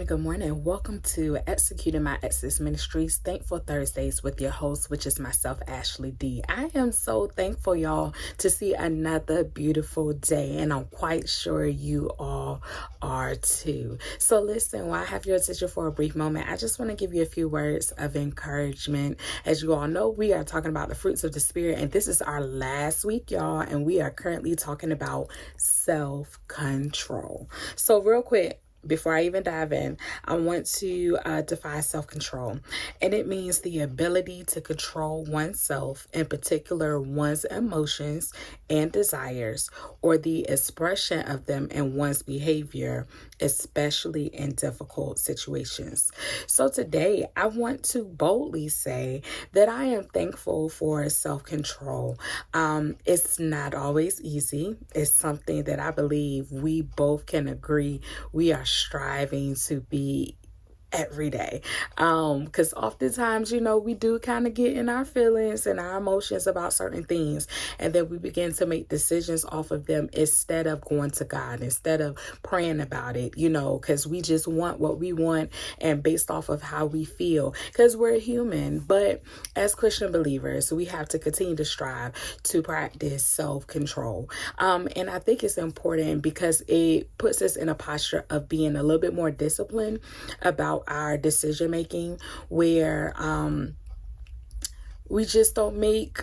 Good morning. Welcome to Executing My Exodus Ministries, Thankful Thursdays with your host, which is myself, Ashley D. I am so thankful, y'all, to see another beautiful day, and I'm quite sure you all are too. So listen, while I have your attention for a brief moment, I just want to give you a few words of encouragement. As you all know, we are talking about the fruits of the Spirit, and this is our last week, y'all, and we are currently talking about self-control. So real quick, before I even dive in, I want to define self-control. And it means the ability to control oneself, in particular one's emotions and desires, or the expression of them in one's behavior, especially in difficult situations. So today, I want to boldly say that I am thankful for self-control. It's not always easy. It's something that I believe we both can agree we are striving to be every day. Because oftentimes, we do kind of get in our feelings and our emotions about certain things, and then we begin to make decisions off of them instead of going to God, instead of praying about it, because we just want what we want and based off of how we feel, because we're human. But as Christian believers, we have to continue to strive to practice self-control. And I think it's important because it puts us in a posture of being a little bit more disciplined about our decision making, where we just don't make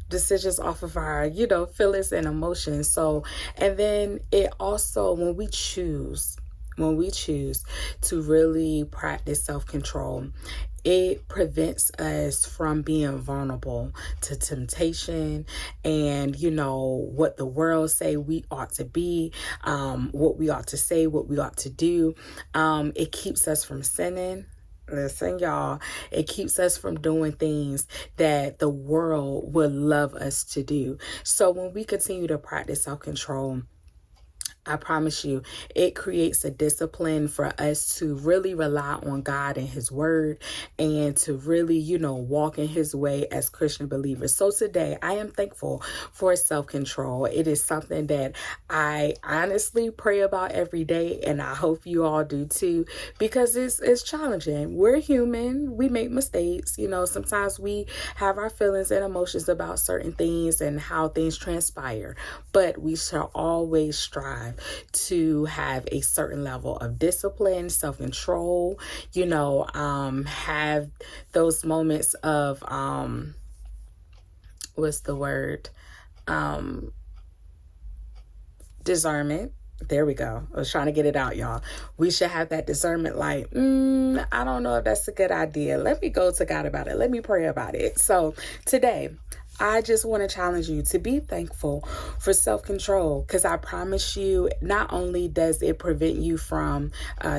decisions off of our feelings and emotions. So, and then it also, when we choose to really practice self-control, it prevents us from being vulnerable to temptation and, what the world say we ought to be, what we ought to say, what we ought to do. It keeps us from sinning. Listen, y'all, it keeps us from doing things that the world would love us to do. So when we continue to practice self-control, I promise you, it creates a discipline for us to really rely on God and His Word, and to really, walk in His way as Christian believers. So today, I am thankful for self-control. It is something that I honestly pray about every day, and I hope you all do too, because it's challenging. We're human. We make mistakes. Sometimes we have our feelings and emotions about certain things and how things transpire, but we shall always strive to have a certain level of discipline, self-control, have those moments of, what's the word? Discernment. There we go. I was trying to get it out, y'all. We should have that discernment like, I don't know if that's a good idea. Let me go to God about it. Let me pray about it. So today, I just want to challenge you to be thankful for self-control, because I promise you, not only does it prevent you from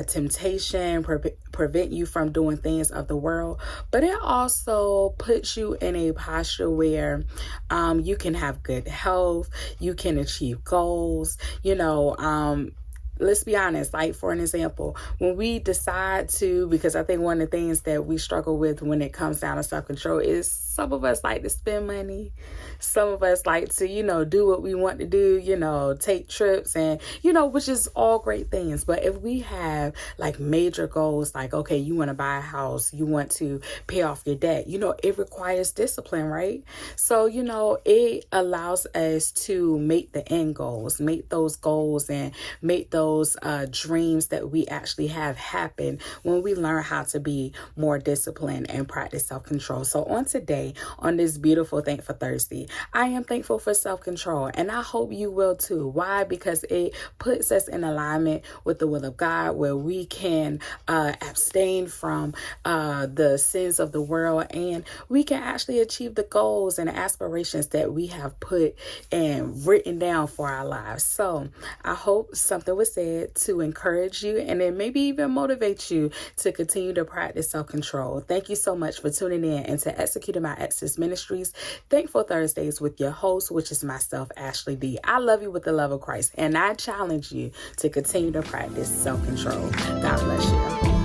temptation, prevent you from doing things of the world, but it also puts you in a posture where you can have good health, you can achieve goals, let's be honest, like for an example, when we decide to, because I think one of the things that we struggle with when it comes down to self-control is some of us like to spend money. Some of us like to, do what we want to do, take trips and, which is all great things. But if we have like major goals, like, okay, you want to buy a house, you want to pay off your debt, it requires discipline, right? So, it allows us to make the end goals, make those goals and make those dreams that we actually have happen when we learn how to be more disciplined and practice self-control. So on today, on this beautiful Thankful Thursday, I am thankful for self-control, and I hope you will too. Why? Because it puts us in alignment with the will of God, where we can abstain from the sins of the world, and we can actually achieve the goals and aspirations that we have put and written down for our lives. So I hope something was said to encourage you, and then maybe even motivate you to continue to practice self-control. Thank you so much for tuning in and to Executing My Access Ministries. Thankful Thursdays with your host, which is myself, Ashley D. I love you with the love of Christ, and I challenge you to continue to practice self-control. God bless you.